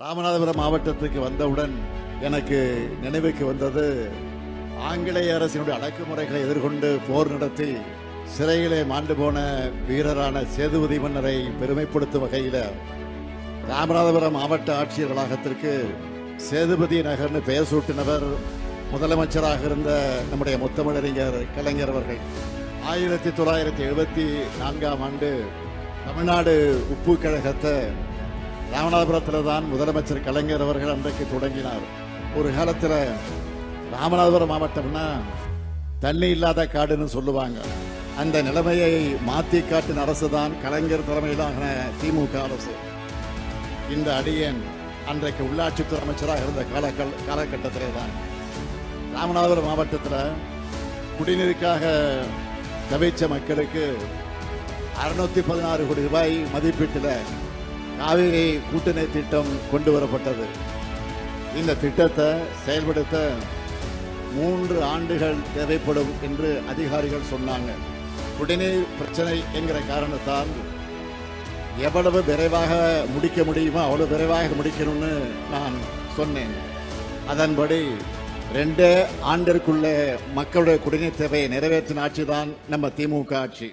ராமநாதபுரம் மாவட்டத்துக்கு வந்தவுடன் எனக்கு நினைவுக்கு வந்தது ஆங்கிலேய அரசினுடைய அடக்குமுறைகளை எதிர்கொண்டு போர் நடத்தி சிறையிலே மாண்டு போன வீரரான சேதுபதி மன்னரை பெருமைப்படுத்தும் வகையில் ராமநாதபுரம் மாவட்ட ஆட்சியர் வளாகத்திற்கு சேதுபதி நகர்னு பெயர் சூட்டினவர் முதலமைச்சராக இருந்த நம்முடைய முத்தமிழறிஞர் கலைஞர் அவர்கள். 1974ஆம் ஆண்டு தமிழ்நாடு உப்பு கழகத்தை ராமநாதபுரத்தில் தான் முதலமைச்சர் கலைஞர் அவர்கள் அன்றைக்கு தொடங்கினார். ஒரு காலத்தில் ராமநாதபுரம் மாவட்டம்னா தண்ணி இல்லாத காடுன்னு சொல்லுவாங்க. அந்த நிலைமையை மாற்றி காட்டின அரசு தான் கலைஞர் தலைமையிலான திமுக அரசு. இந்த அடியேன் அன்றைக்கு உள்ளாட்சித்துறை அமைச்சராக இருந்த காலகட்டத்திலே தான் ராமநாதபுரம் மாவட்டத்தில் குடிநீருக்காக தவிச்ச மக்களுக்கு 616 கோடி ரூபாய் மதிப்பீட்டில் காவிரி கூட்டுநீர் திட்டம் கொண்டு வரப்பட்டது. இந்த திட்டத்தை செயல்படுத்த 3 ஆண்டுகள் தேவைப்படும் என்று அதிகாரிகள் சொன்னாங்க. குடிநீர் பிரச்சனை என்கிற காரணத்தால் எவ்வளவு விரைவாக முடிக்க முடியுமோ அவ்வளவு விரைவாக முடிக்கணும்னு நான் சொன்னேன். அதன்படி 2 ஆண்டிற்குள்ளே மக்களுடைய குடிநீர் தேவையை நிறைவேற்றின ஆட்சி தான் நம்ம திமுக ஆட்சி.